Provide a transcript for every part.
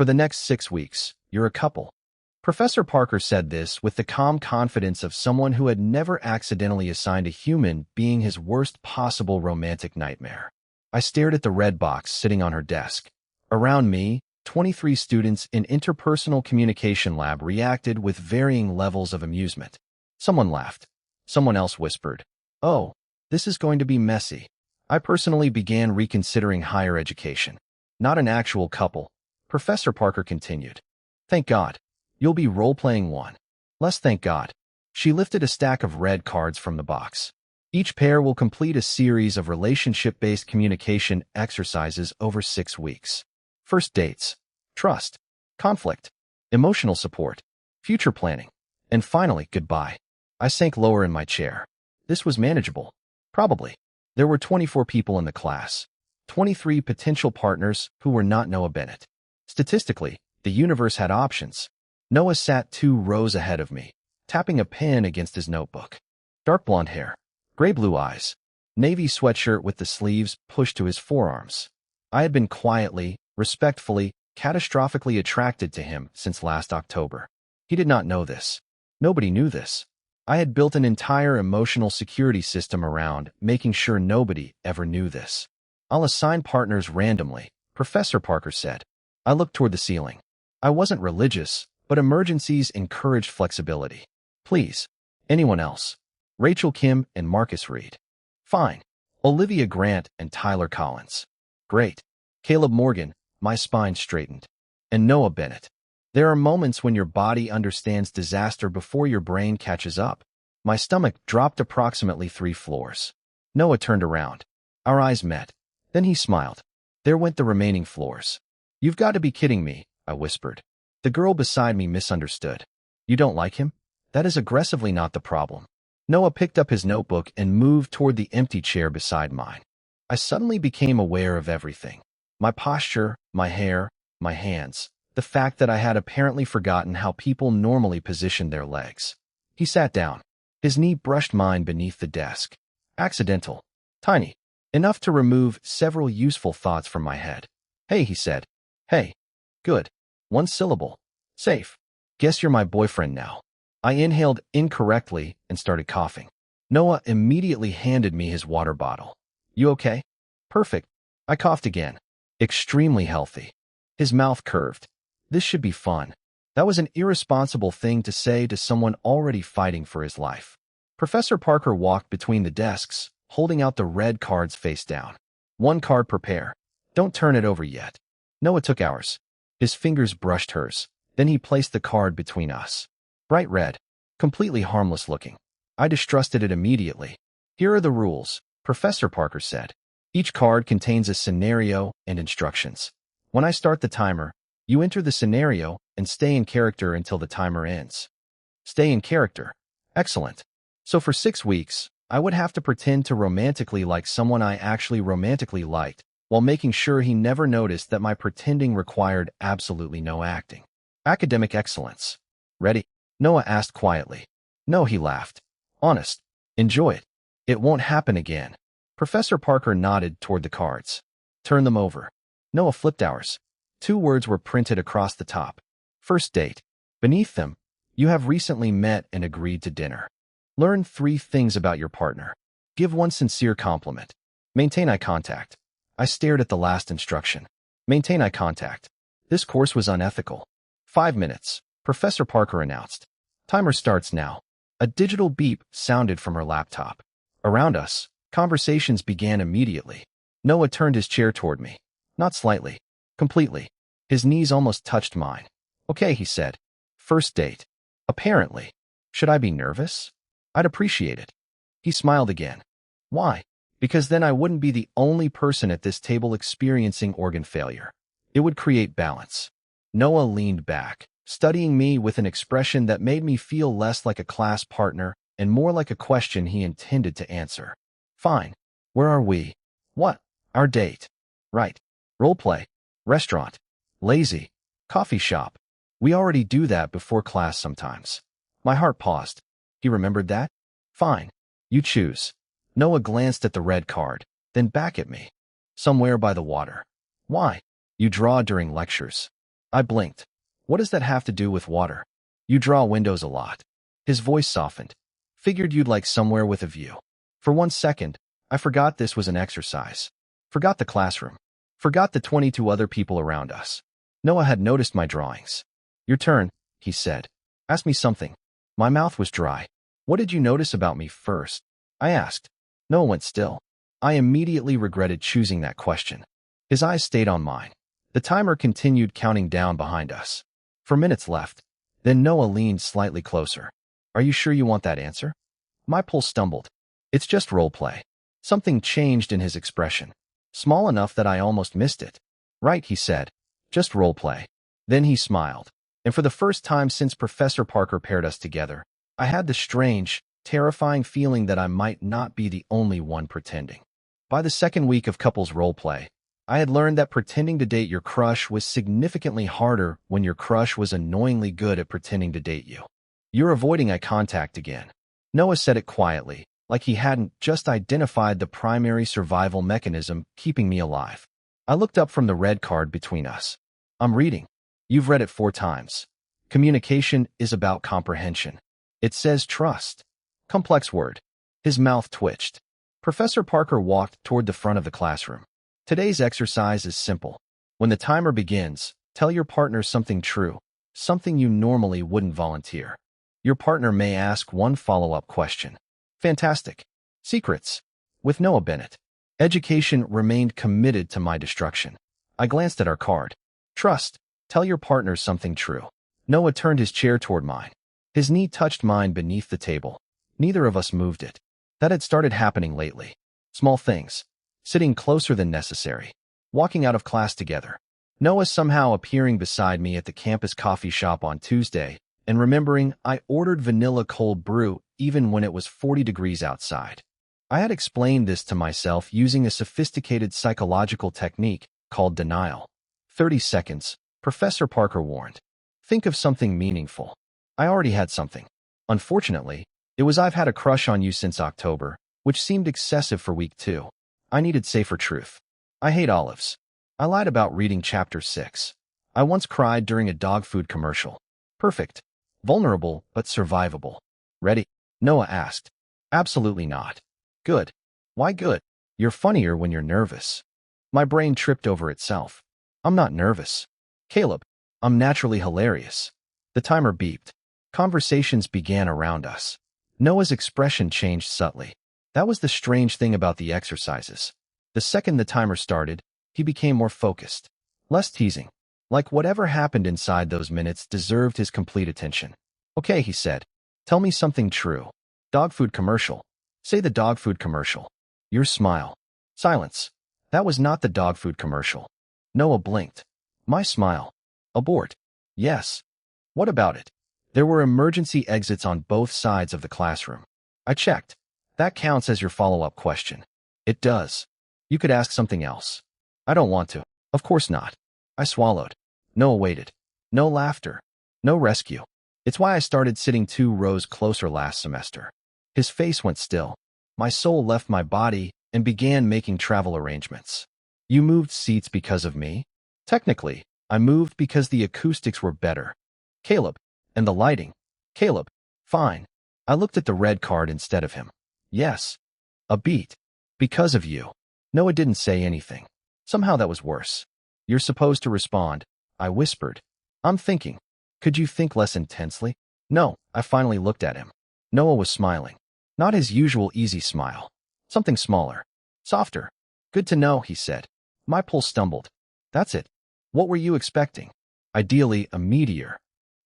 For the next 6 weeks, you're a couple. Professor Parker said this with the calm confidence of someone who had never accidentally assigned a human being his worst possible romantic nightmare. I stared at the red box sitting on her desk. Around me, 23 students in interpersonal communication lab reacted with varying levels of amusement. Someone laughed. Someone else whispered, "Oh, this is going to be messy." I personally began reconsidering higher education. Not an actual couple. Professor Parker continued. Thank God. You'll be role-playing one. Less thank God. She lifted a stack of red cards from the box. Each pair will complete a series of relationship-based communication exercises over 6 weeks. First dates, trust, conflict, emotional support, future planning, and finally, goodbye. I sank lower in my chair. This was manageable. Probably. There were 24 people in the class. 23 potential partners who were not Noah Bennett. Statistically, the universe had options. Noah sat 2 rows ahead of me, tapping a pen against his notebook. Dark blonde hair, gray-blue eyes, navy sweatshirt with the sleeves pushed to his forearms. I had been quietly, respectfully, catastrophically attracted to him since last October. He did not know this. Nobody knew this. I had built an entire emotional security system around making sure nobody ever knew this. I'll assign partners randomly, Professor Parker said. I looked toward the ceiling. I wasn't religious, but emergencies encouraged flexibility. Please. Anyone else? Rachel Kim and Marcus Reed. Fine. Olivia Grant and Tyler Collins. Great. Caleb Morgan, my spine straightened. And Noah Bennett. There are moments when your body understands disaster before your brain catches up. My stomach dropped approximately 3 floors. Noah turned around. Our eyes met. Then he smiled. There went the remaining floors. You've got to be kidding me, I whispered. The girl beside me misunderstood. You don't like him? That is aggressively not the problem. Noah picked up his notebook and moved toward the empty chair beside mine. I suddenly became aware of everything. My posture, my hair, my hands. The fact that I had apparently forgotten how people normally positioned their legs. He sat down. His knee brushed mine beneath the desk. Accidental. Tiny. Enough to remove several useful thoughts from my head. Hey, he said. Hey. Good. 1 syllable. Safe. Guess you're my boyfriend now. I inhaled incorrectly and started coughing. Noah immediately handed me his water bottle. You okay? Perfect. I coughed again. Extremely healthy. His mouth curved. This should be fun. That was an irresponsible thing to say to someone already fighting for his life. Professor Parker walked between the desks, holding out the red cards face down. 1 card per pair. Don't turn it over yet. Noah took ours. His fingers brushed hers. Then he placed the card between us. Bright red. Completely harmless looking. I distrusted it immediately. Here are the rules, Professor Parker said. Each card contains a scenario and instructions. When I start the timer, you enter the scenario and stay in character until the timer ends. Stay in character. Excellent. So for 6 weeks, I would have to pretend to romantically like someone I actually romantically liked, while making sure he never noticed that my pretending required absolutely no acting. Academic excellence. Ready? Noah asked quietly. No, he laughed. Honest. Enjoy it. It won't happen again. Professor Parker nodded toward the cards. Turn them over. Noah flipped ours. 2 words were printed across the top. First date. Beneath them, you have recently met and agreed to dinner. Learn 3 things about your partner. Give 1 sincere compliment. Maintain eye contact. I stared at the last instruction. Maintain eye contact. This course was unethical. 5 minutes, Professor Parker announced. Timer starts now. A digital beep sounded from her laptop. Around us, conversations began immediately. Noah turned his chair toward me. Not slightly. Completely. His knees almost touched mine. Okay, he said. First date. Apparently. Should I be nervous? I'd appreciate it. He smiled again. Why? Because then I wouldn't be the only person at this table experiencing organ failure. It would create balance. Noah leaned back, studying me with an expression that made me feel less like a class partner and more like a question he intended to answer. Fine. Where are we? What? Our date. Right. Roleplay. Restaurant. Lazy. Coffee shop. We already do that before class sometimes. My heart paused. He remembered that? Fine. You choose. Noah glanced at the red card, then back at me. Somewhere by the water. Why? You draw during lectures. I blinked. What does that have to do with water? You draw windows a lot. His voice softened. Figured you'd like somewhere with a view. For 1 second, I forgot this was an exercise. Forgot the classroom. Forgot the 22 other people around us. Noah had noticed my drawings. Your turn, he said. Ask me something. My mouth was dry. What did you notice about me first? I asked. Noah went still. I immediately regretted choosing that question. His eyes stayed on mine. The timer continued counting down behind us. 4 minutes left. Then Noah leaned slightly closer. Are you sure you want that answer? My pulse stumbled. It's just role play. Something changed in his expression. Small enough that I almost missed it. Right, he said. Just role play. Then he smiled. And for the first time since Professor Parker paired us together, I had the strange, terrifying feeling that I might not be the only one pretending. By the second week of couples role play, I had learned that pretending to date your crush was significantly harder when your crush was annoyingly good at pretending to date you. You're avoiding eye contact again. Noah said it quietly, like he hadn't just identified the primary survival mechanism keeping me alive. I looked up from the red card between us. I'm reading. You've read it 4 times. Communication is about comprehension. It says trust. Complex word. His mouth twitched. Professor Parker walked toward the front of the classroom. Today's exercise is simple. When the timer begins, tell your partner something true, something you normally wouldn't volunteer. Your partner may ask one follow-up question. Fantastic. Secrets. With Noah Bennett. Education remained committed to my destruction. I glanced at our card. Trust. Tell your partner something true. Noah turned his chair toward mine. His knee touched mine beneath the table. Neither of us moved it. That had started happening lately. Small things. Sitting closer than necessary. Walking out of class together. Noah somehow appearing beside me at the campus coffee shop on Tuesday, and remembering I ordered vanilla cold brew even when it was 40 degrees outside. I had explained this to myself using a sophisticated psychological technique called denial. 30 seconds, Professor Parker warned. Think of something meaningful. I already had something. Unfortunately, it was I've had a crush on you since October, which seemed excessive for week 2. I needed safer truth. I hate olives. I lied about reading chapter 6. I once cried during a dog food commercial. Perfect. Vulnerable, but survivable. Ready? Noah asked. Absolutely not. Good. Why good? You're funnier when you're nervous. My brain tripped over itself. I'm not nervous. Caleb, I'm naturally hilarious. The timer beeped. Conversations began around us. Noah's expression changed subtly. That was the strange thing about the exercises. The second the timer started, he became more focused. Less teasing. Like whatever happened inside those minutes deserved his complete attention. Okay, he said. Tell me something true. Dog food commercial. Say the dog food commercial. Your smile. Silence. That was not the dog food commercial. Noah blinked. My smile. Abort. Yes. What about it? There were emergency exits on both sides of the classroom. I checked. That counts as your follow-up question. It does. You could ask something else. I don't want to. Of course not. I swallowed. Noah waited. No laughter. No rescue. It's why I started sitting 2 rows closer last semester. His face went still. My soul left my body and began making travel arrangements. You moved seats because of me? Technically, I moved because the acoustics were better. Caleb. And the lighting. Caleb. Fine. I looked at the red card instead of him. Yes. A beat. Because of you. Noah didn't say anything. Somehow that was worse. You're supposed to respond, I whispered. I'm thinking. Could you think less intensely? No, I finally looked at him. Noah was smiling. Not his usual easy smile. Something smaller. Softer. Good to know, he said. My pulse stumbled. That's it. What were you expecting? Ideally, a meteor.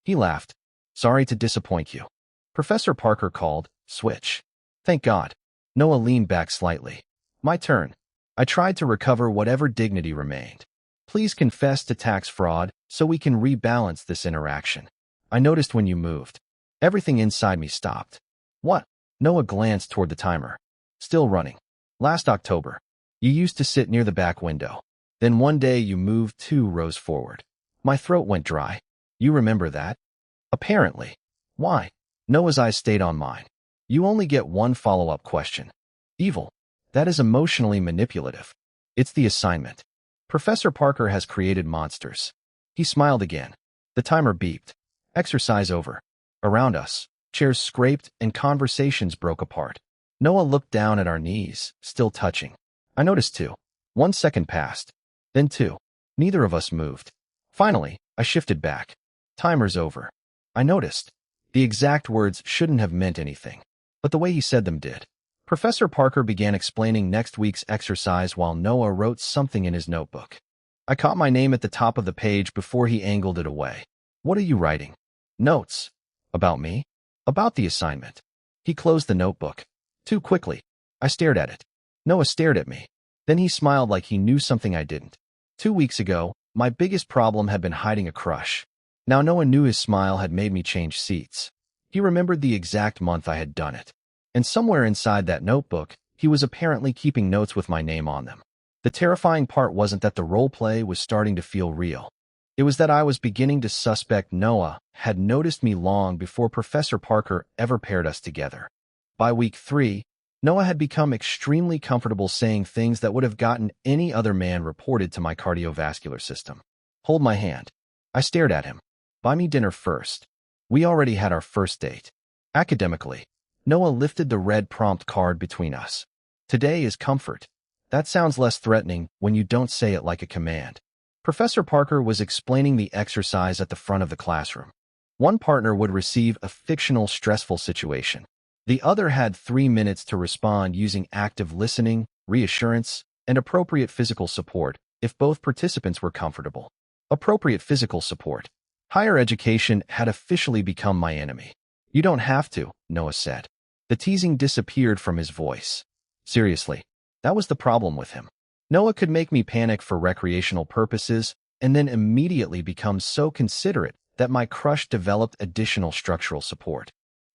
He laughed. Sorry to disappoint you. Professor Parker called, switch. Thank God. Noah leaned back slightly. My turn. I tried to recover whatever dignity remained. Please confess to tax fraud so we can rebalance this interaction. I noticed when you moved. Everything inside me stopped. What? Noah glanced toward the timer. Still running. Last October. You used to sit near the back window. Then one day you moved 2 rows forward. My throat went dry. You remember that? Apparently. Why? Noah's eyes stayed on mine. You only get one follow-up question. Evil. That is emotionally manipulative. It's the assignment. Professor Parker has created monsters. He smiled again. The timer beeped. Exercise over. Around us, chairs scraped and conversations broke apart. Noah looked down at our knees, still touching. I noticed too. 1 second passed. Then 2. Neither of us moved. Finally, I shifted back. Timer's over. I noticed. The exact words shouldn't have meant anything, but the way he said them did. Professor Parker began explaining next week's exercise while Noah wrote something in his notebook. I caught my name at the top of the page before he angled it away. What are you writing? Notes. About me? About the assignment. He closed the notebook. Too quickly. I stared at it. Noah stared at me. Then he smiled like he knew something I didn't. 2 weeks ago, my biggest problem had been hiding a crush. Now Noah knew his smile had made me change seats. He remembered the exact month I had done it. And somewhere inside that notebook, he was apparently keeping notes with my name on them. The terrifying part wasn't that the role play was starting to feel real. It was that I was beginning to suspect Noah had noticed me long before Professor Parker ever paired us together. By week 3, Noah had become extremely comfortable saying things that would have gotten any other man reported to my cardiovascular system. Hold my hand. I stared at him. Buy me dinner first. We already had our first date. Academically, Noah lifted the red prompt card between us. Today is comfort. That sounds less threatening when you don't say it like a command. Professor Parker was explaining the exercise at the front of the classroom. One partner would receive a fictional stressful situation. The other had 3 minutes to respond using active listening, reassurance, and appropriate physical support if both participants were comfortable. Appropriate physical support. Higher education had officially become my enemy. You don't have to, Noah said. The teasing disappeared from his voice. Seriously, that was the problem with him. Noah could make me panic for recreational purposes and then immediately become so considerate that my crush developed additional structural support.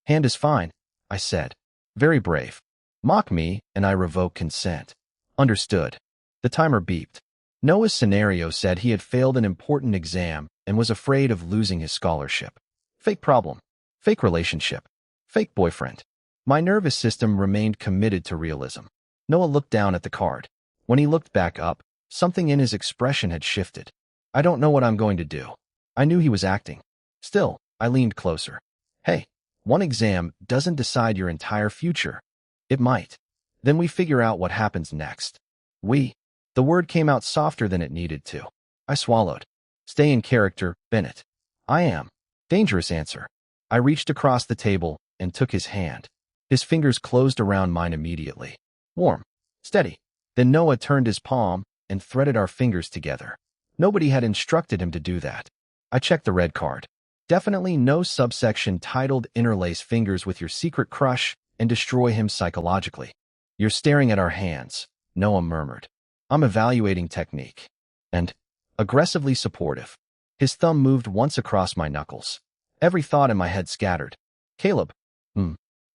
Hand is fine, I said. Very brave. Mock me and I revoke consent. Understood. The timer beeped. Noah's scenario said he had failed an important exam and was afraid of losing his scholarship. Fake problem. Fake relationship. Fake boyfriend. My nervous system remained committed to realism. Noah looked down at the card. When he looked back up, something in his expression had shifted. I don't know what I'm going to do. I knew he was acting. Still, I leaned closer. Hey, one exam doesn't decide your entire future. It might. Then we figure out what happens next. The word came out softer than it needed to. I swallowed. Stay in character, Bennett. I am. Dangerous answer. I reached across the table and took his hand. His fingers closed around mine immediately. Warm. Steady. Then Noah turned his palm and threaded our fingers together. Nobody had instructed him to do that. I checked the red card. Definitely no subsection titled interlace fingers with your secret crush and destroy him psychologically. You're staring at our hands, Noah murmured. I'm evaluating technique. And aggressively supportive. His thumb moved once across my knuckles. Every thought in my head scattered. Caleb.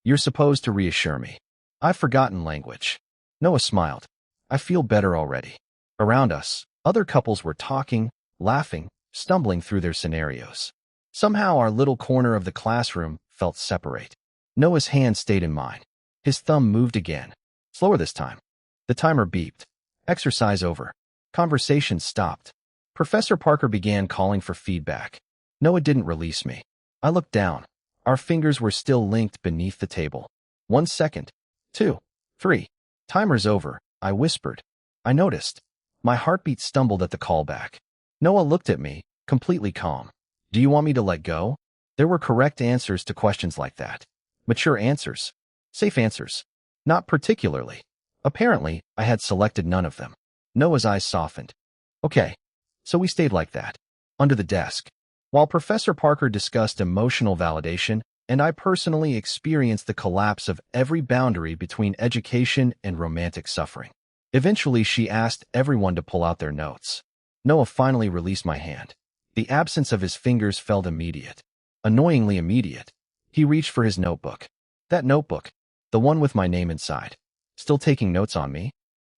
You're supposed to reassure me. I've forgotten language. Noah smiled. I feel better already. Around us, other couples were talking, laughing, stumbling through their scenarios. Somehow our little corner of the classroom felt separate. Noah's hand stayed in mine. His thumb moved again. Slower this time. The timer beeped. Exercise over. Conversation stopped. Professor Parker began calling for feedback. Noah didn't release me. I looked down. Our fingers were still linked beneath the table. 1 second. 2. 3. Timer's over, I whispered. I noticed. My heartbeat stumbled at the callback. Noah looked at me, completely calm. Do you want me to let go? There were correct answers to questions like that. Mature answers. Safe answers. Not particularly. Apparently, I had selected none of them. Noah's eyes softened. Okay. So we stayed like that. Under the desk. While Professor Parker discussed emotional validation, and I personally experienced the collapse of every boundary between education and romantic suffering. Eventually, she asked everyone to pull out their notes. Noah finally released my hand. The absence of his fingers felt immediate. Annoyingly immediate. He reached for his notebook. That notebook. The one with my name inside. Still taking notes on me?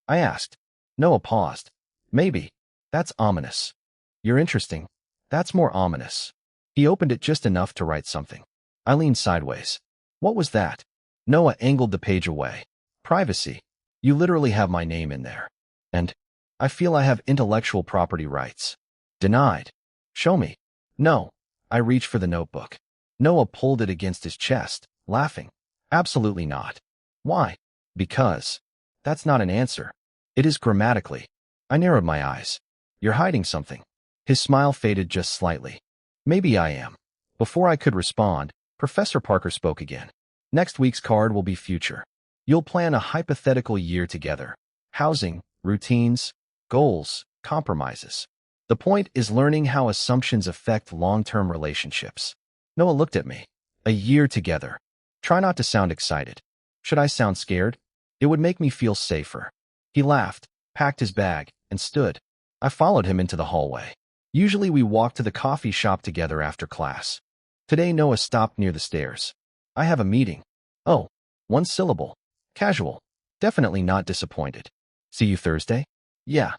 I asked. Noah paused. Maybe. That's ominous. You're interesting. That's more ominous. He opened it just enough to write something. I leaned sideways. What was that? Noah angled the page away. Privacy. You literally have my name in there. And I feel I have intellectual property rights. Denied. Show me. No. I reached for the notebook. Noah pulled it against his chest, laughing. Absolutely not. Why? Because. That's not an answer. It is grammatically. I narrowed my eyes. You're hiding something. His smile faded just slightly. Maybe I am. Before I could respond, Professor Parker spoke again. Next week's card will be future. You'll plan a hypothetical year together. Housing, routines, goals, compromises. The point is learning how assumptions affect long-term relationships. Noah looked at me. A year together. Try not to sound excited. Should I sound scared? It would make me feel safer. He laughed, packed his bag, and stood. I followed him into the hallway. Usually we walk to the coffee shop together after class. Today Noah stopped near the stairs. I have a meeting. Oh, one syllable. Casual. Definitely not disappointed. See you Thursday? Yeah.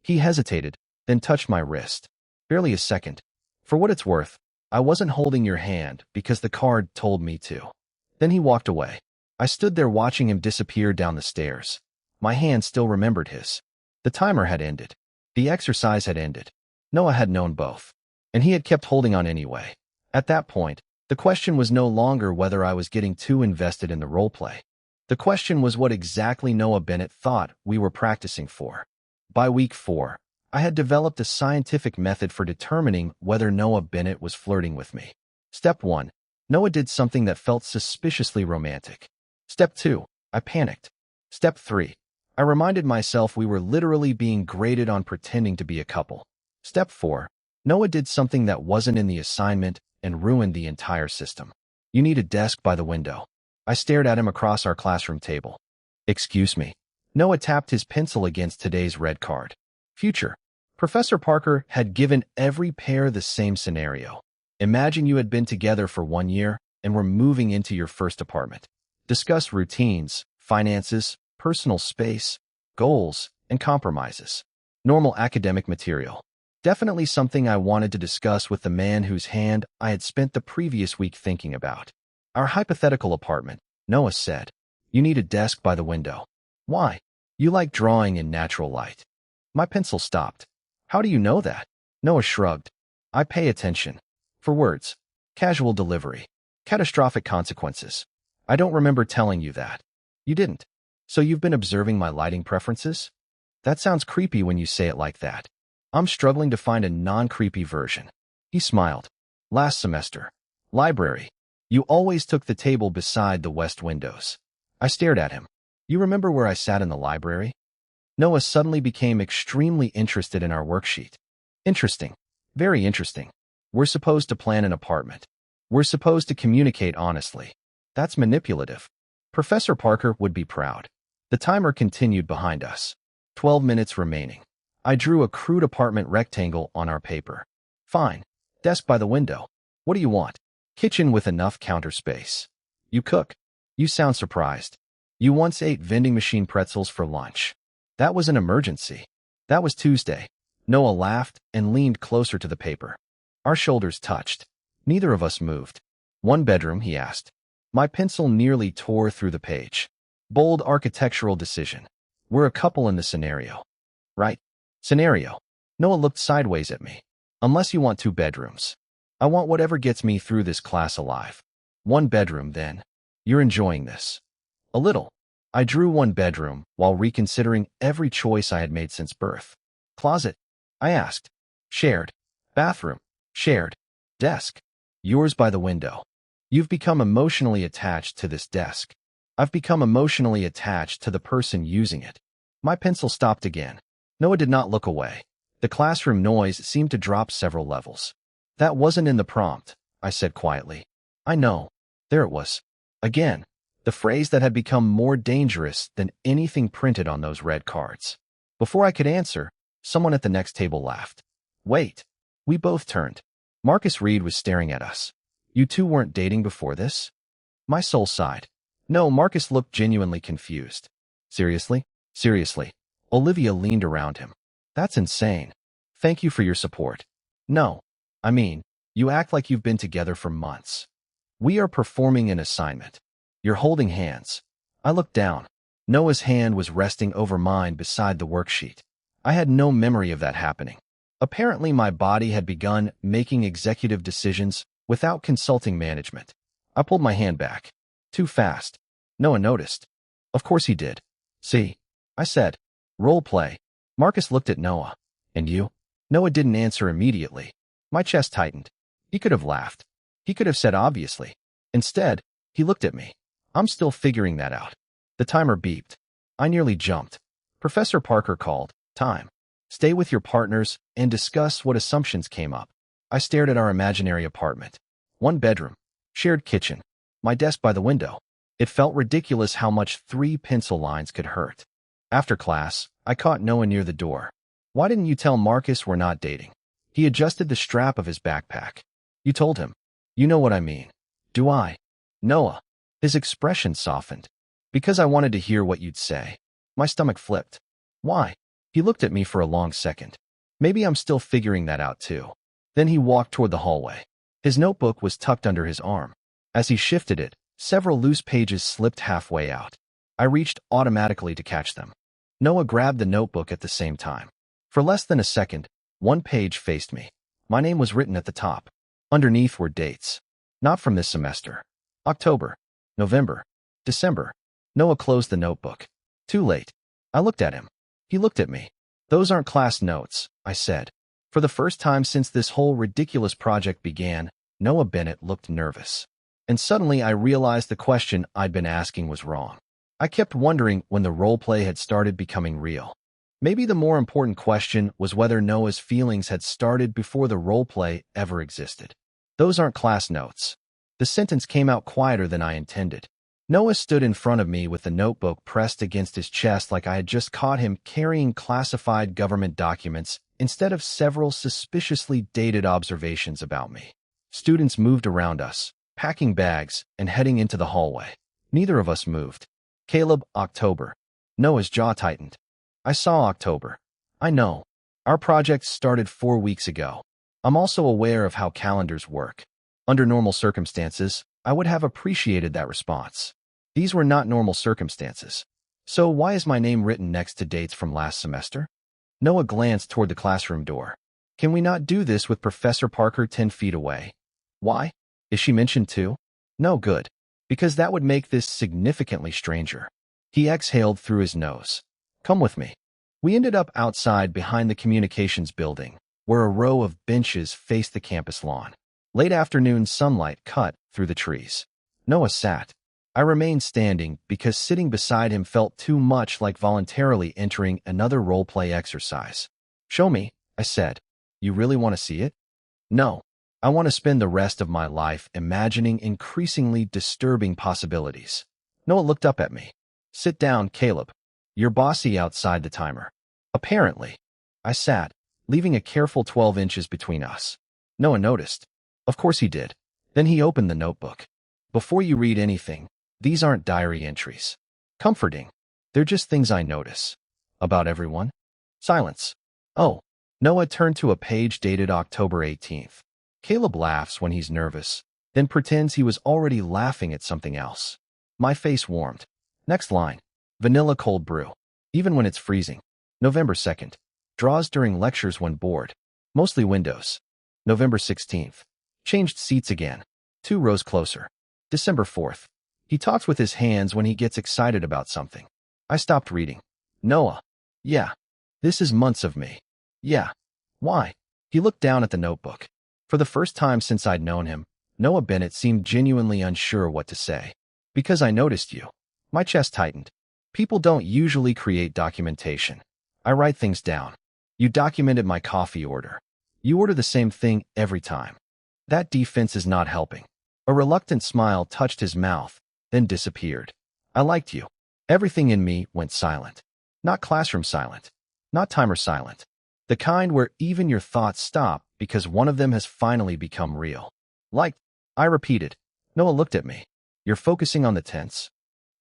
He hesitated, then touched my wrist. Barely a second. For what it's worth, I wasn't holding your hand because the card told me to. Then he walked away. I stood there watching him disappear down the stairs. My hand still remembered his. The timer had ended. The exercise had ended. Noah had known both. And he had kept holding on anyway. At that point, the question was no longer whether I was getting too invested in the roleplay. The question was what exactly Noah Bennett thought we were practicing for. By week 4, I had developed a scientific method for determining whether Noah Bennett was flirting with me. Step 1. Noah did something that felt suspiciously romantic. Step 2. I panicked. Step 3. I reminded myself we were literally being graded on pretending to be a couple. Step 4. Noah did something that wasn't in the assignment and ruined the entire system. You need a desk by the window. I stared at him across our classroom table. Excuse me. Noah tapped his pencil against today's red card. Future. Professor Parker had given every pair the same scenario. Imagine you had been together for 1 year and were moving into your first apartment. Discuss routines, finances, personal space, goals, and compromises. Normal academic material. Definitely something I wanted to discuss with the man whose hand I had spent the previous week thinking about. Our hypothetical apartment, Noah said. You need a desk by the window. Why? You like drawing in natural light. My pencil stopped. How do you know that? Noah shrugged. I pay attention. For words. Casual delivery. Catastrophic consequences. I don't remember telling you that. You didn't. So you've been observing my lighting preferences? That sounds creepy when you say it like that. I'm struggling to find a non-creepy version. He smiled. Last semester. Library. You always took the table beside the west windows. I stared at him. You remember where I sat in the library? Noah suddenly became extremely interested in our worksheet. Interesting. Very interesting. We're supposed to plan an apartment. We're supposed to communicate honestly. That's manipulative. Professor Parker would be proud. The timer continued behind us. 12 minutes remaining. I drew a crude apartment rectangle on our paper. Fine. Desk by the window. What do you want? Kitchen with enough counter space. You cook. You sound surprised. You once ate vending machine pretzels for lunch. That was an emergency. That was Tuesday. Noah laughed and leaned closer to the paper. Our shoulders touched. Neither of us moved. One bedroom, he asked. My pencil nearly tore through the page. Bold architectural decision. We're a couple in the scenario. Right? Scenario. Noah looked sideways at me. Unless you want 2 bedrooms. I want whatever gets me through this class alive. 1 bedroom, then. You're enjoying this. A little. I drew 1 bedroom while reconsidering every choice I had made since birth. Closet? I asked. Shared. Bathroom? Shared. Desk? Yours by the window. You've become emotionally attached to this desk. I've become emotionally attached to the person using it. My pencil stopped again. Noah did not look away. The classroom noise seemed to drop several levels. That wasn't in the prompt, I said quietly. I know. There it was. Again, the phrase that had become more dangerous than anything printed on those red cards. Before I could answer, someone at the next table laughed. Wait. We both turned. Marcus Reed was staring at us. You two weren't dating before this? My soul sighed. No, Marcus looked genuinely confused. Seriously? Seriously. Olivia leaned around him. That's insane. Thank you for your support. No. I mean, you act like you've been together for months. We are performing an assignment. You're holding hands. I looked down. Noah's hand was resting over mine beside the worksheet. I had no memory of that happening. Apparently, my body had begun making executive decisions without consulting management. I pulled my hand back. Too fast. Noah noticed. Of course he did. See? I said. Role play. Marcus looked at Noah. And you? Noah didn't answer immediately. My chest tightened. He could have laughed. He could have said obviously. Instead, he looked at me. I'm still figuring that out. The timer beeped. I nearly jumped. Professor Parker called. Time. Stay with your partners and discuss what assumptions came up. I stared at our imaginary apartment. One bedroom. Shared kitchen. My desk by the window. It felt ridiculous how much 3 pencil lines could hurt. After class, I caught Noah near the door. Why didn't you tell Marcus we're not dating? He adjusted the strap of his backpack. You told him. You know what I mean. Do I? Noah. His expression softened. Because I wanted to hear what you'd say. My stomach flipped. Why? He looked at me for a long second. Maybe I'm still figuring that out too. Then he walked toward the hallway. His notebook was tucked under his arm. As he shifted it, several loose pages slipped halfway out. I reached automatically to catch them. Noah grabbed the notebook at the same time. For less than a second, one page faced me. My name was written at the top. Underneath were dates. Not from this semester. October, November, December. Noah closed the notebook. Too late. I looked at him. He looked at me. Those aren't class notes, I said. For the first time since this whole ridiculous project began, Noah Bennett looked nervous. And suddenly I realized the question I'd been asking was wrong. I kept wondering when the role play had started becoming real. Maybe the more important question was whether Noah's feelings had started before the role play ever existed. Those aren't class notes. The sentence came out quieter than I intended. Noah stood in front of me with the notebook pressed against his chest like I had just caught him carrying classified government documents instead of several suspiciously dated observations about me. Students moved around us, packing bags and heading into the hallway. Neither of us moved. Caleb, October. Noah's jaw tightened. I saw October. I know. Our project started 4 weeks ago. I'm also aware of how calendars work. Under normal circumstances, I would have appreciated that response. These were not normal circumstances. So why is my name written next to dates from last semester? Noah glanced toward the classroom door. Can we not do this with Professor Parker 10 feet away? Why? Is she mentioned too? No, good. Because that would make this significantly stranger. He exhaled through his nose. Come with me. We ended up outside behind the communications building, where a row of benches faced the campus lawn. Late afternoon sunlight cut through the trees. Noah sat. I remained standing because sitting beside him felt too much like voluntarily entering another role-play exercise. Show me, I said. You really want to see it? No. I want to spend the rest of my life imagining increasingly disturbing possibilities. Noah looked up at me. Sit down, Caleb. You're bossy outside the timer. Apparently. I sat, leaving a careful 12 inches between us. Noah noticed. Of course he did. Then he opened the notebook. Before you read anything, these aren't diary entries. Comforting. They're just things I notice. About everyone? Silence. Oh. Noah turned to a page dated October 18th. Caleb laughs when he's nervous, then pretends he was already laughing at something else. My face warmed. Next line. Vanilla cold brew. Even when it's freezing. November 2nd. Draws during lectures when bored. Mostly windows. November 16th. Changed seats again. 2 rows closer. December 4th. He talks with his hands when he gets excited about something. I stopped reading. Noah. Yeah. This is months of me. Yeah. Why? He looked down at the notebook. For the first time since I'd known him, Noah Bennett seemed genuinely unsure what to say. Because I noticed you. My chest tightened. People don't usually create documentation. I write things down. You documented my coffee order. You order the same thing every time. That defense is not helping. A reluctant smile touched his mouth, then disappeared. I liked you. Everything in me went silent. Not classroom silent. Not timer silent. The kind where even your thoughts stop because one of them has finally become real. Liked. I repeated. Noah looked at me. You're focusing on the tense.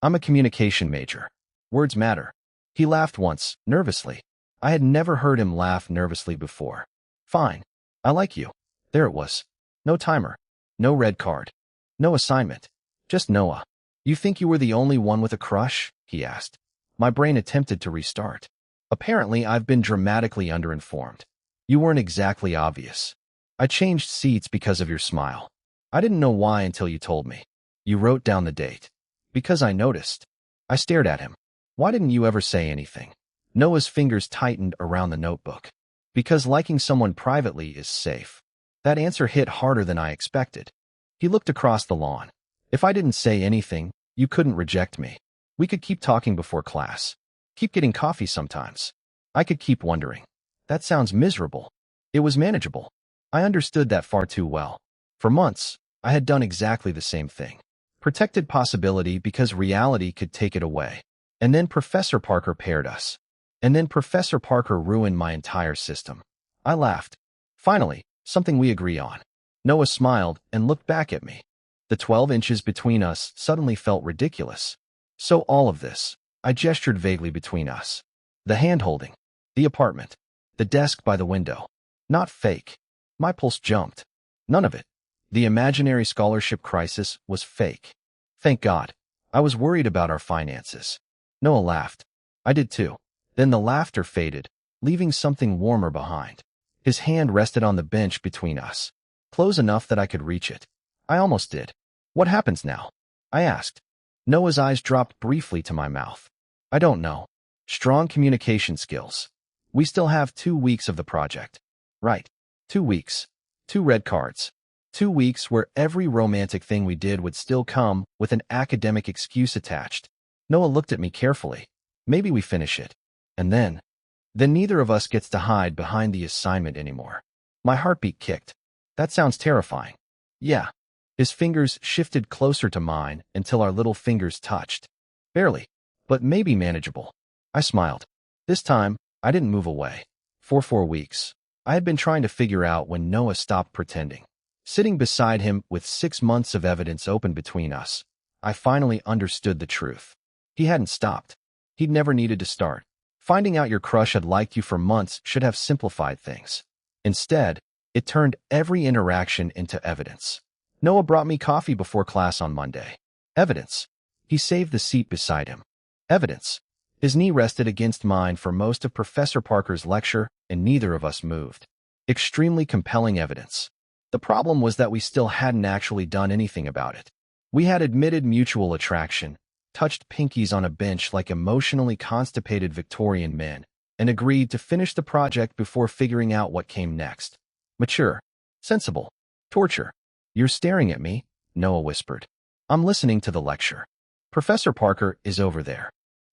I'm a communication major. Words matter. He laughed once, nervously. I had never heard him laugh nervously before. Fine. I like you. There it was. No timer. No red card. No assignment. Just Noah. You think you were the only one with a crush? He asked. My brain attempted to restart. Apparently, I've been dramatically underinformed. You weren't exactly obvious. I changed seats because of your smile. I didn't know why until you told me. You wrote down the date. Because I noticed. I stared at him. Why didn't you ever say anything? Noah's fingers tightened around the notebook. Because liking someone privately is safe. That answer hit harder than I expected. He looked across the lawn. If I didn't say anything, you couldn't reject me. We could keep talking before class. Keep getting coffee sometimes. I could keep wondering. That sounds miserable. It was manageable. I understood that far too well. For months, I had done exactly the same thing. Protected possibility because reality could take it away. And then Professor Parker paired us. And then Professor Parker ruined my entire system. I laughed. Finally, something we agree on. Noah smiled and looked back at me. The 12 inches between us suddenly felt ridiculous. So all of this, I gestured vaguely between us. The hand-holding. The apartment. The desk by the window. Not fake. My pulse jumped. None of it. The imaginary scholarship crisis was fake. Thank God. I was worried about our finances. Noah laughed. I did too. Then the laughter faded, leaving something warmer behind. His hand rested on the bench between us. Close enough that I could reach it. I almost did. What happens now? I asked. Noah's eyes dropped briefly to my mouth. I don't know. Strong communication skills. We still have 2 weeks of the project. Right. 2 weeks. 2 red cards. 2 weeks where every romantic thing we did would still come with an academic excuse attached. Noah looked at me carefully. Maybe we finish it. And then neither of us gets to hide behind the assignment anymore. My heartbeat kicked. That sounds terrifying. Yeah. His fingers shifted closer to mine until our little fingers touched. Barely, but maybe manageable. I smiled. This time, I didn't move away. For 4 weeks, I had been trying to figure out when Noah stopped pretending. Sitting beside him with 6 months of evidence open between us, I finally understood the truth. He hadn't stopped. He'd never needed to start. Finding out your crush had liked you for months should have simplified things. Instead, it turned every interaction into evidence. Noah brought me coffee before class on Monday. Evidence. He saved the seat beside him. Evidence. His knee rested against mine for most of Professor Parker's lecture, and neither of us moved. Extremely compelling evidence. The problem was that we still hadn't actually done anything about it. We had admitted mutual attraction, touched pinkies on a bench like emotionally constipated Victorian men, and agreed to finish the project before figuring out what came next. Mature. Sensible. Torture. You're staring at me, Noah whispered. I'm listening to the lecture. Professor Parker is over there.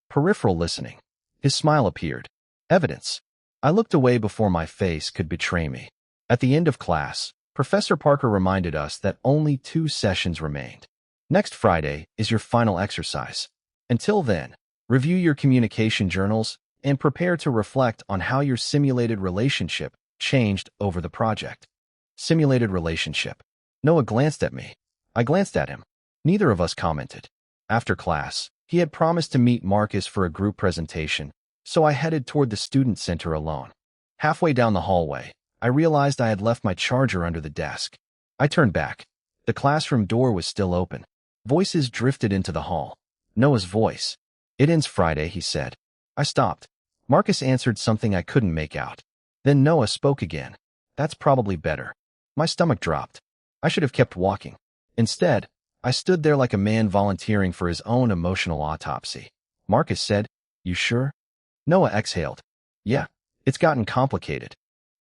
Peripheral listening. His smile appeared. Evidence. I looked away before my face could betray me. At the end of class, Professor Parker reminded us that only 2 sessions remained. Next Friday is your final exercise. Until then, review your communication journals and prepare to reflect on how your simulated relationship changed over the project. Simulated relationship. Noah glanced at me. I glanced at him. Neither of us commented. After class, he had promised to meet Marcus for a group presentation, so I headed toward the student center alone. Halfway down the hallway, I realized I had left my charger under the desk. I turned back. The classroom door was still open. Voices drifted into the hall. Noah's voice. It ends Friday, he said. I stopped. Marcus answered something I couldn't make out. Then Noah spoke again. That's probably better. My stomach dropped. I should have kept walking. Instead, I stood there like a man volunteering for his own emotional autopsy. Marcus said, You sure? Noah exhaled. Yeah, it's gotten complicated.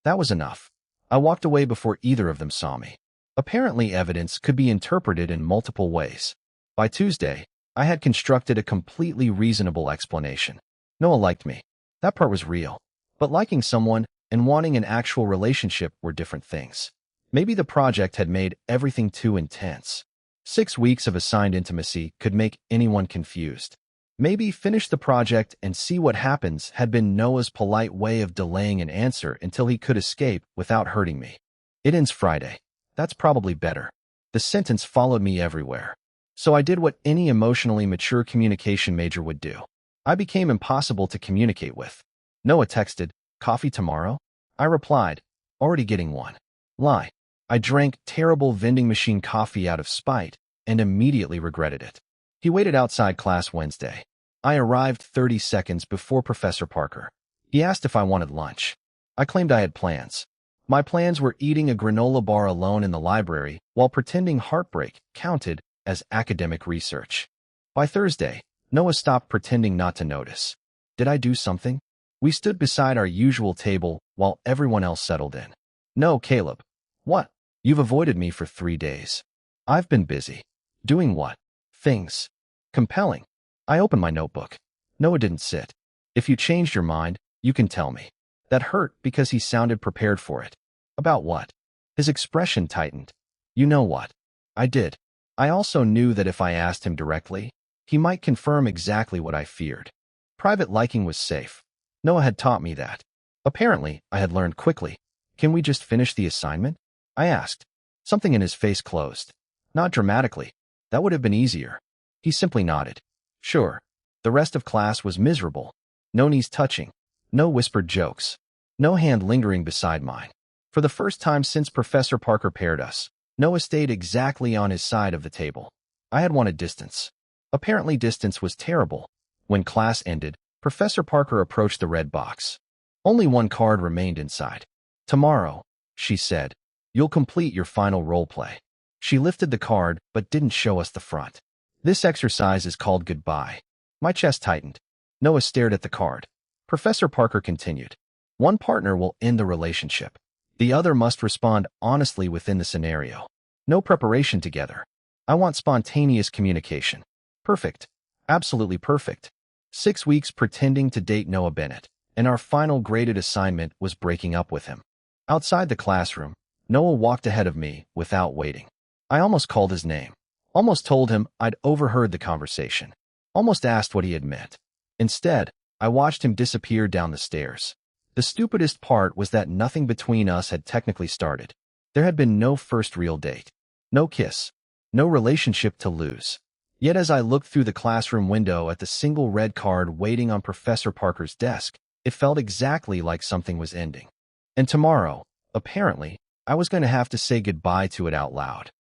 That was enough. I walked away before either of them saw me. Apparently, evidence could be interpreted in multiple ways. By Tuesday, I had constructed a completely reasonable explanation. Noah liked me. That part was real. But liking someone and wanting an actual relationship were different things. Maybe the project had made everything too intense. 6 weeks of assigned intimacy could make anyone confused. Maybe finish the project and see what happens had been Noah's polite way of delaying an answer until he could escape without hurting me. It ends Friday. That's probably better. The sentence followed me everywhere. So I did what any emotionally mature communication major would do. I became impossible to communicate with. Noah texted, Coffee tomorrow? I replied, Already getting one. Lie. I drank terrible vending machine coffee out of spite and immediately regretted it. He waited outside class Wednesday. I arrived 30 seconds before Professor Parker. He asked if I wanted lunch. I claimed I had plans. My plans were eating a granola bar alone in the library while pretending heartbreak counted as academic research. By Thursday, Noah stopped pretending not to notice. Did I do something? We stood beside our usual table while everyone else settled in. No, Caleb. What? You've avoided me for 3 days. I've been busy. Doing what? Things. Compelling. I opened my notebook. Noah didn't sit. If you changed your mind, you can tell me. That hurt because he sounded prepared for it. About what? His expression tightened. You know what? I did. I also knew that if I asked him directly, he might confirm exactly what I feared. Private liking was safe. Noah had taught me that. Apparently, I had learned quickly. Can we just finish the assignment? I asked. Something in his face closed. Not dramatically. That would have been easier. He simply nodded. Sure. The rest of class was miserable. No knees touching. No whispered jokes. No hand lingering beside mine. For the first time since Professor Parker paired us, Noah stayed exactly on his side of the table. I had wanted distance. Apparently distance was terrible. When class ended, Professor Parker approached the red box. Only one card remained inside. Tomorrow, she said, you'll complete your final role play. She lifted the card but didn't show us the front. This exercise is called goodbye. My chest tightened. Noah stared at the card. Professor Parker continued. One partner will end the relationship. The other must respond honestly within the scenario. No preparation together. I want spontaneous communication. Perfect. Absolutely perfect. 6 weeks pretending to date Noah Bennett, and our final graded assignment was breaking up with him. Outside the classroom, Noah walked ahead of me without waiting. I almost called his name. Almost told him I'd overheard the conversation. Almost asked what he had meant. Instead, I watched him disappear down the stairs. The stupidest part was that nothing between us had technically started. There had been no first real date. No kiss. No relationship to lose. Yet as I looked through the classroom window at the single red card waiting on Professor Parker's desk, it felt exactly like something was ending. And tomorrow, apparently, I was going to have to say goodbye to it out loud.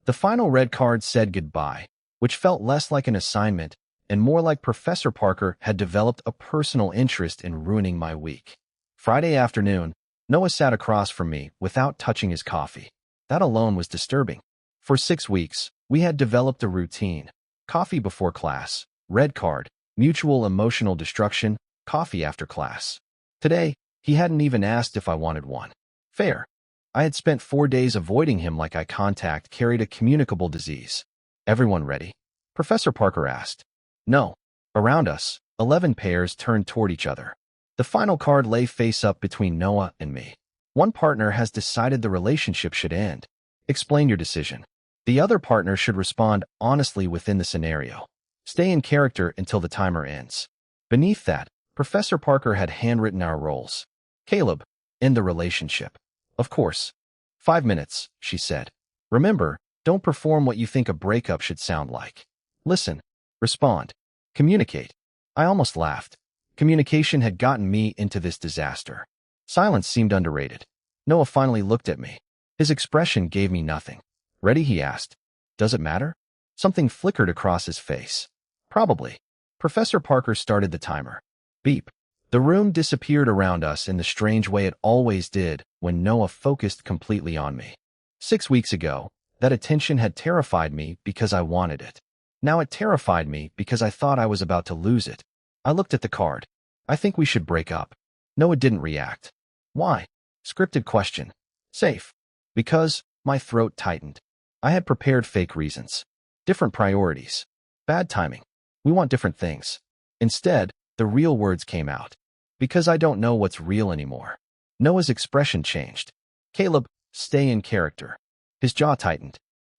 The final red card said goodbye, which felt less like an assignment and more like Professor Parker had developed a personal interest in ruining my week. Friday afternoon, Noah sat across from me without touching his coffee. That alone was disturbing. For 6 weeks, we had developed a routine. Coffee before class, red card, mutual emotional destruction, coffee after class. Today, he hadn't even asked if I wanted one. Fair. I had spent 4 days avoiding him like eye contact carried a communicable disease. Everyone ready? Professor Parker asked. No. Around us, 11 pairs turned toward each other. The final card lay face up between Noah and me. One partner has decided the relationship should end. Explain your decision. The other partner should respond honestly within the scenario. Stay in character until the timer ends. Beneath that, Professor Parker had handwritten our roles. Caleb, end the relationship. Of course. 5 minutes, she said. Remember, don't perform what you think a breakup should sound like. Listen. Respond. Communicate. I almost laughed. Communication had gotten me into this disaster. Silence seemed underrated. Noah finally looked at me. His expression gave me nothing. Ready? He asked. Does it matter? Something flickered across his face. Probably. Professor Parker started the timer. Beep. The room disappeared around us in the strange way it always did when Noah focused completely on me. 6 weeks ago, that attention had terrified me because I wanted it. Now it terrified me because I thought I was about to lose it. I looked at the card. I think we should break up. Noah didn't react. Why? Scripted question. Safe. Because my throat tightened. I had prepared fake reasons. Different priorities. Bad timing. We want different things. Instead, the real words came out. Because I don't know what's real anymore. Noah's expression changed. Caleb, stay in character. His jaw tightened.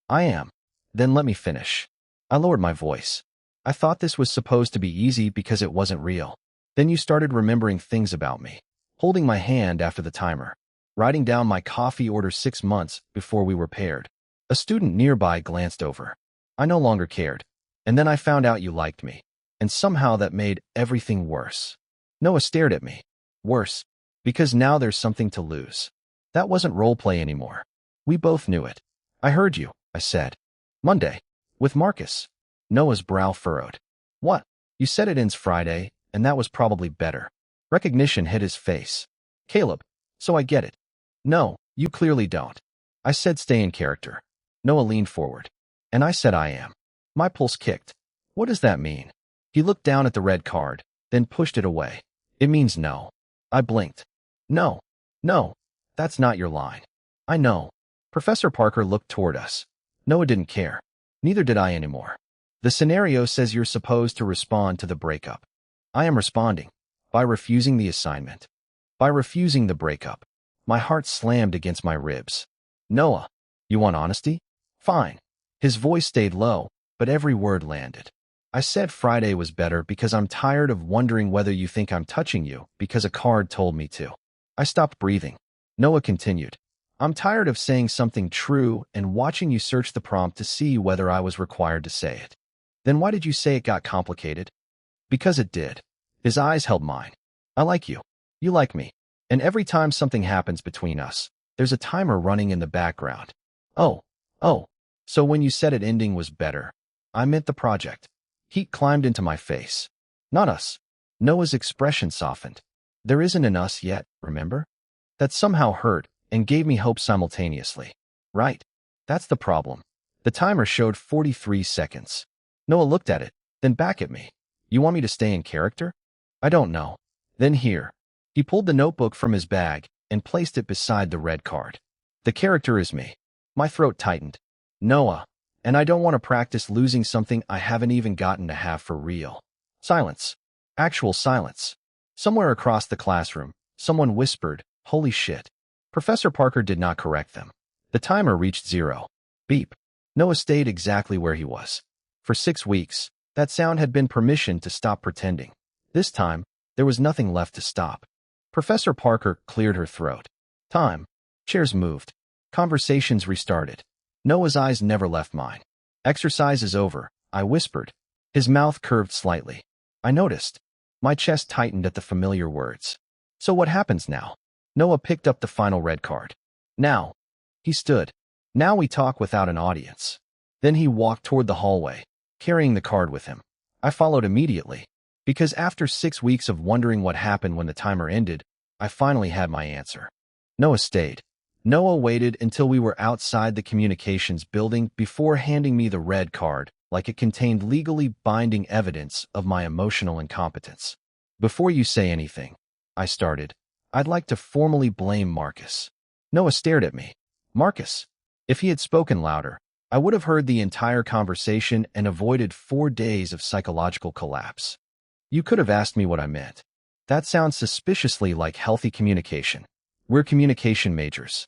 I am. Then let me finish. I lowered my voice. I thought this was supposed to be easy because it wasn't real. Then you started remembering things about me. Holding my hand after the timer. Writing down my coffee order 6 months before we were paired. A student nearby glanced over. I no longer cared. And then I found out you liked me. And somehow that made everything worse. Noah stared at me. Worse. Because now there's something to lose. That wasn't roleplay anymore. We both knew it. I heard you, I said. Monday. With Marcus. Noah's brow furrowed. What? You said it ends Friday, and that was probably better. Recognition hit his face. Caleb, So I get it. No, you clearly don't. I said stay in character. Noah leaned forward. And I said I am. My pulse kicked. What does that mean? He looked down at the red card, then pushed it away. It means no. I blinked. No. No. That's not your line. I know. Professor Parker looked toward us. Noah didn't care. Neither did I anymore. The scenario says you're supposed to respond to the breakup. I am responding. By refusing the assignment. By refusing the breakup. My heart slammed against my ribs. Noah, you want honesty? Fine. His voice stayed low, but every word landed. I said Friday was better because I'm tired of wondering whether you think I'm touching you because a card told me to. I stopped breathing. Noah continued. I'm tired of saying something true and watching you search the prompt to see whether I was required to say it. Then why did you say it got complicated? Because it did. His eyes held mine. I like you. You like me. And every time something happens between us, there's a timer running in the background. Oh. So when you said it ending was better, I meant the project. Heat climbed into my face. Not us. Noah's expression softened. There isn't an us yet, remember? That somehow hurt and gave me hope simultaneously. Right. That's the problem. The timer showed 43 seconds. Noah looked at it, then back at me. You want me to stay in character? I don't know. Then here. He pulled the notebook from his bag and placed it beside the red card. The character is me. My throat tightened. Noah. And I don't want to practice losing something I haven't even gotten to have for real. Silence. Actual silence. Somewhere across the classroom, someone whispered, "Holy shit." Professor Parker did not correct them. The timer reached 0. Beep. Noah stayed exactly where he was. For 6 weeks, that sound had been permission to stop pretending. This time, there was nothing left to stop. Professor Parker cleared her throat. Time. Chairs moved. Conversations restarted. Noah's eyes never left mine. Exercise is over, I whispered. His mouth curved slightly. I noticed. My chest tightened at the familiar words. So what happens now? Noah picked up the final red card. Now. He stood. Now we talk without an audience. Then he walked toward the hallway, carrying the card with him. I followed immediately, because after 6 weeks of wondering what happened when the timer ended, I finally had my answer. Noah stayed. Noah waited until we were outside the communications building before handing me the red card, like it contained legally binding evidence of my emotional incompetence. Before you say anything, I started, I'd like to formally blame Marcus. Noah stared at me. Marcus. If he had spoken louder, I would have heard the entire conversation and avoided 4 days of psychological collapse. You could have asked me what I meant. That sounds suspiciously like healthy communication. We're communication majors.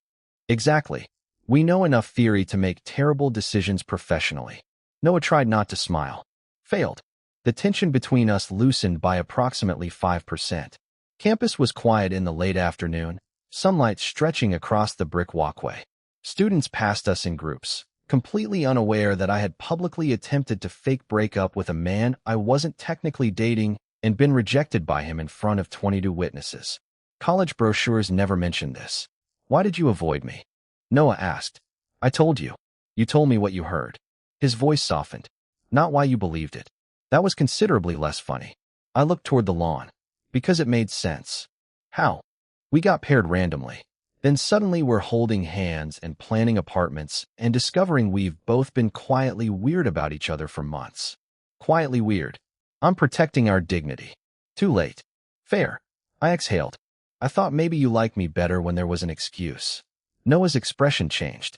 Exactly. We know enough theory to make terrible decisions professionally. Noah tried not to smile. Failed. The tension between us loosened by approximately 5%. Campus was quiet in the late afternoon, sunlight stretching across the brick walkway. Students passed us in groups, completely unaware that I had publicly attempted to fake break up with a man I wasn't technically dating and been rejected by him in front of 22 witnesses. College brochures never mentioned this. Why did you avoid me? Noah asked. I told you. You told me what you heard. His voice softened. Not why you believed it. That was considerably less funny. I looked toward the lawn. Because it made sense. How? We got paired randomly. Then suddenly we're holding hands and planning apartments and discovering we've both been quietly weird about each other for months. Quietly weird. I'm protecting our dignity. Too late. Fair. I exhaled. I thought maybe you liked me better when there was an excuse. Noah's expression changed.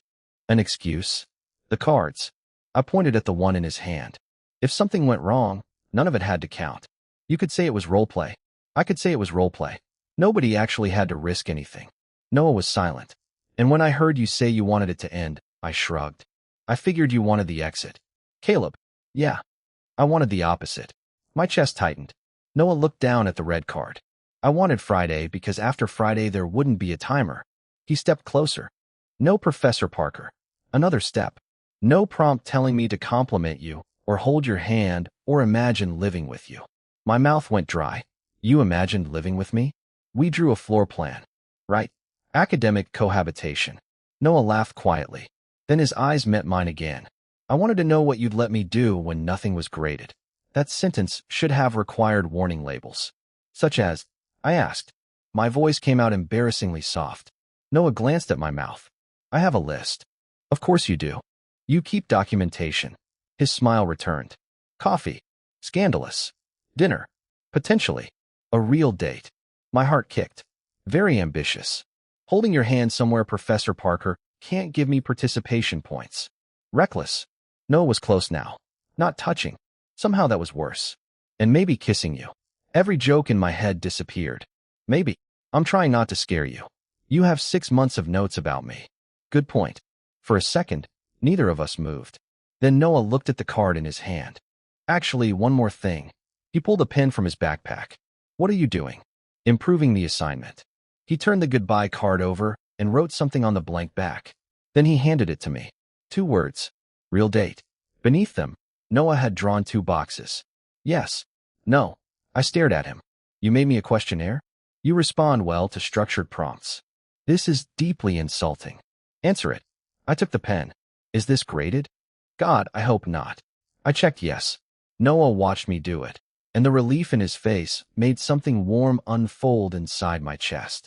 An excuse? The cards. I pointed at the one in his hand. If something went wrong, none of it had to count. You could say it was roleplay. I could say it was roleplay. Nobody actually had to risk anything. Noah was silent. And when I heard you say you wanted it to end, I shrugged. I figured you wanted the exit. Caleb. Yeah. I wanted the opposite. My chest tightened. Noah looked down at the red card. I wanted Friday because after Friday there wouldn't be a timer. He stepped closer. No, Professor Parker. Another step. No prompt telling me to compliment you, or hold your hand, or imagine living with you. My mouth went dry. You imagined living with me? We drew a floor plan. Right. Academic cohabitation. Noah laughed quietly. Then his eyes met mine again. I wanted to know what you'd let me do when nothing was graded. That sentence should have required warning labels. Such as, I asked. My voice came out embarrassingly soft. Noah glanced at my mouth. I have a list. Of course you do. You keep documentation. His smile returned. Coffee. Scandalous. Dinner. Potentially. A real date. My heart kicked. Very ambitious. Holding your hand somewhere, Professor Parker, can't give me participation points. Reckless. Noah was close now. Not touching. Somehow that was worse. And maybe kissing you. Every joke in my head disappeared. Maybe. I'm trying not to scare you. You have 6 months of notes about me. Good point. For a second, neither of us moved. Then Noah looked at the card in his hand. Actually, one more thing. He pulled a pen from his backpack. What are you doing? Improving the assignment. He turned the goodbye card over and wrote something on the blank back. Then he handed it to me. 2 words. Real date. Beneath them, Noah had drawn 2 boxes. Yes. No. I stared at him. You made me a questionnaire? You respond well to structured prompts. This is deeply insulting. Answer it. I took the pen. Is this graded? God, I hope not. I checked yes. Noah watched me do it, and the relief in his face made something warm unfold inside my chest.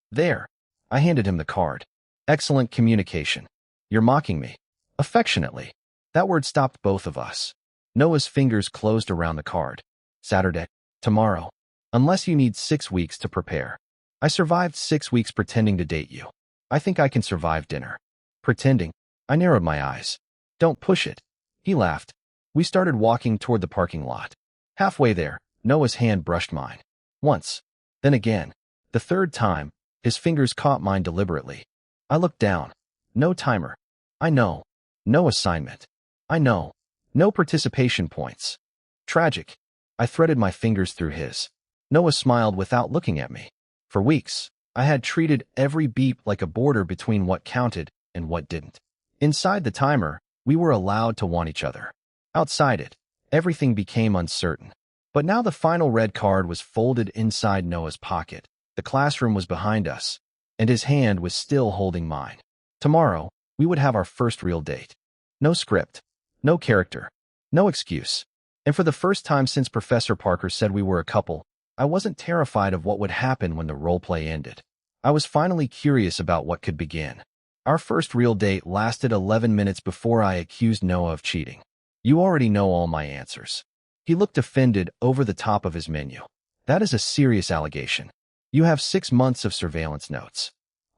There. I handed him the card. Excellent communication. You're mocking me. Affectionately. That word stopped both of us. Noah's fingers closed around the card. Saturday. Tomorrow. Unless you need 6 weeks to prepare. I survived 6 weeks pretending to date you. I think I can survive dinner. Pretending. I narrowed my eyes. Don't push it. He laughed. We started walking toward the parking lot. Halfway there, Noah's hand brushed mine. Once. Then again. The third time, his fingers caught mine deliberately. I looked down. No timer. I know. No assignment. I know. No participation points. Tragic. I threaded my fingers through his. Noah smiled without looking at me. For weeks, I had treated every beep like a border between what counted and what didn't. Inside the timer, we were allowed to want each other. Outside it, everything became uncertain. But now the final red card was folded inside Noah's pocket. The classroom was behind us, and his hand was still holding mine. Tomorrow, we would have our first real date. No script, no character, no excuse. And for the first time since Professor Parker said we were a couple, I wasn't terrified of what would happen when the roleplay ended. I was finally curious about what could begin. Our first real date lasted 11 minutes before I accused Noah of cheating. You already know all my answers. He looked offended over the top of his menu. That is a serious allegation. You have 6 months of surveillance notes.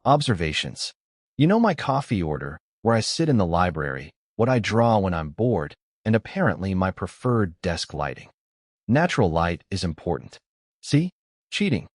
Observations. You know my coffee order, where I sit in the library, what I draw when I'm bored, and apparently my preferred desk lighting. Natural light is important. See? Cheating.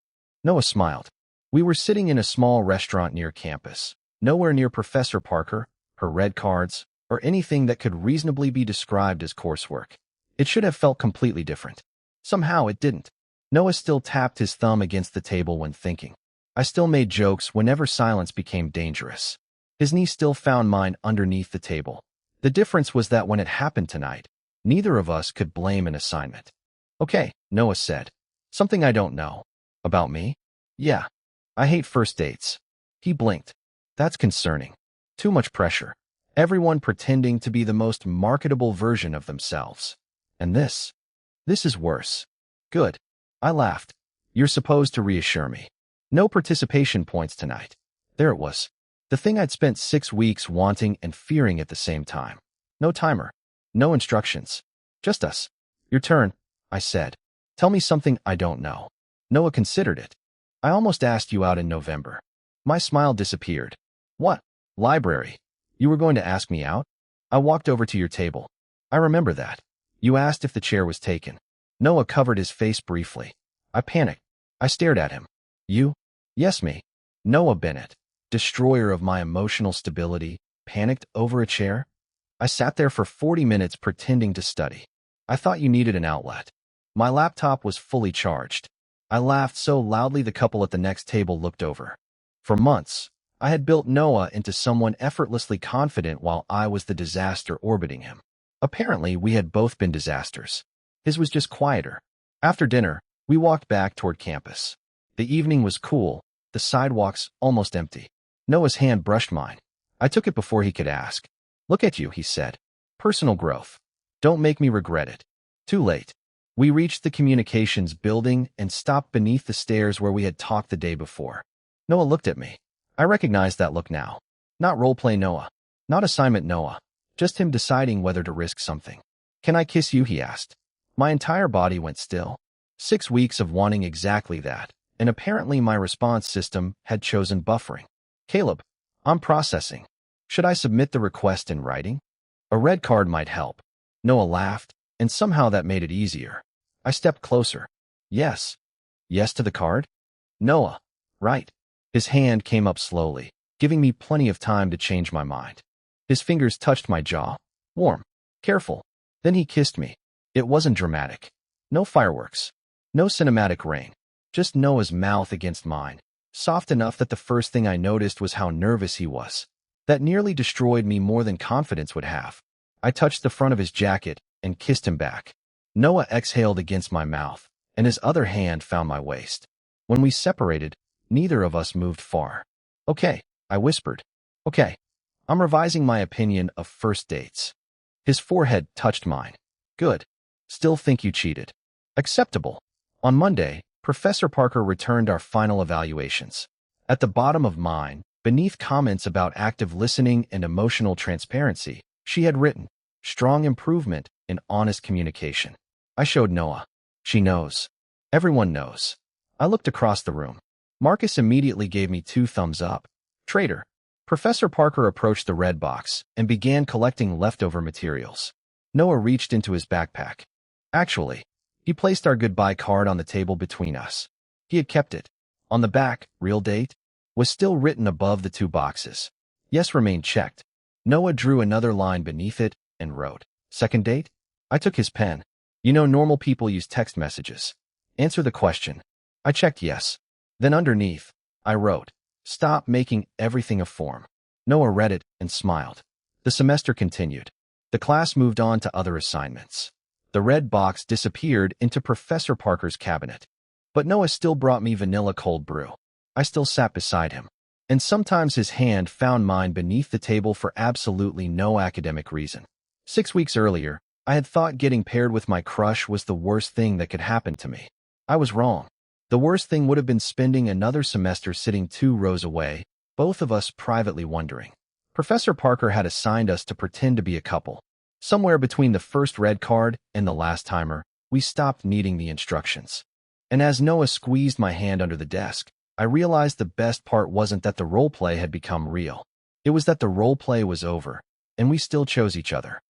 Noah smiled. We were sitting in a small restaurant near campus, nowhere near Professor Parker, her red cards, or anything that could reasonably be described as coursework. It should have felt completely different. Somehow it didn't. Noah still tapped his thumb against the table when thinking. I still made jokes whenever silence became dangerous. His knee still found mine underneath the table. The difference was that when it happened tonight, neither of us could blame an assignment. Okay, Noah said. Something I don't know. About me? Yeah. I hate first dates. He blinked. That's concerning. Too much pressure. Everyone pretending to be the most marketable version of themselves. And this is worse. Good. I laughed. You're supposed to reassure me. No participation points tonight. There it was. The thing I'd spent 6 weeks wanting and fearing at the same time. No timer. No instructions. Just us. Your turn, I said. Tell me something I don't know. Noah considered it. I almost asked you out in November. My smile disappeared. What? Library. You were going to ask me out? I walked over to your table. I remember that. You asked if the chair was taken. Noah covered his face briefly. I panicked. I stared at him. You? Yes, me. Noah Bennett, destroyer of my emotional stability, panicked over a chair? I sat there for 40 minutes pretending to study. I thought you needed an outlet. My laptop was fully charged. I laughed so loudly the couple at the next table looked over. For months, I had built Noah into someone effortlessly confident while I was the disaster orbiting him. Apparently, we had both been disasters. His was just quieter. After dinner, we walked back toward campus. The evening was cool, the sidewalks almost empty. Noah's hand brushed mine. I took it before he could ask. Look at you, he said. Personal growth. Don't make me regret it. Too late. We reached the communications building and stopped beneath the stairs where we had talked the day before. Noah looked at me. I recognized that look now. Not roleplay Noah. Not assignment Noah. Just him deciding whether to risk something. "Can I kiss you?" he asked. My entire body went still. 6 weeks of wanting exactly that, and apparently my response system had chosen buffering. "Caleb, I'm processing. Should I submit the request in writing? A red card might help." Noah laughed, and somehow that made it easier. I stepped closer. "Yes." "Yes to the card?" "Noah." "Right." His hand came up slowly, giving me plenty of time to change my mind. His fingers touched my jaw. Warm. Careful. Then he kissed me. It wasn't dramatic. No fireworks. No cinematic rain. Just Noah's mouth against mine. Soft enough that the first thing I noticed was how nervous he was. That nearly destroyed me more than confidence would have. I touched the front of his jacket and kissed him back. Noah exhaled against my mouth, and his other hand found my waist. When we separated, neither of us moved far. "Okay," I whispered. "Okay. I'm revising my opinion of first dates." His forehead touched mine. "Good. Still think you cheated." "Acceptable." On Monday, Professor Parker returned our final evaluations. At the bottom of mine, beneath comments about active listening and emotional transparency, she had written, "Strong improvement in honest communication." I showed Noah. "She knows. Everyone knows." I looked across the room. Marcus immediately gave me 2 thumbs up. "Traitor." Professor Parker approached the red box and began collecting leftover materials. Noah reached into his backpack. Actually, he placed our goodbye card on the table between us. He had kept it. On the back, "Real date," was still written above the 2 boxes. Yes remained checked. Noah drew another line beneath it and wrote, "Second date?" I took his pen. "You know normal people use text messages. Answer the question." I checked yes. Then underneath, I wrote, "Stop making everything a form." Noah read it and smiled. The semester continued. The class moved on to other assignments. The red box disappeared into Professor Parker's cabinet. But Noah still brought me vanilla cold brew. I still sat beside him. And sometimes his hand found mine beneath the table for absolutely no academic reason. 6 weeks earlier, I had thought getting paired with my crush was the worst thing that could happen to me. I was wrong. The worst thing would have been spending another semester sitting 2 rows away, both of us privately wondering. Professor Parker had assigned us to pretend to be a couple. Somewhere between the first red card and the last timer, we stopped needing the instructions. And as Noah squeezed my hand under the desk, I realized the best part wasn't that the role play had become real. It was that the role play was over, and we still chose each other.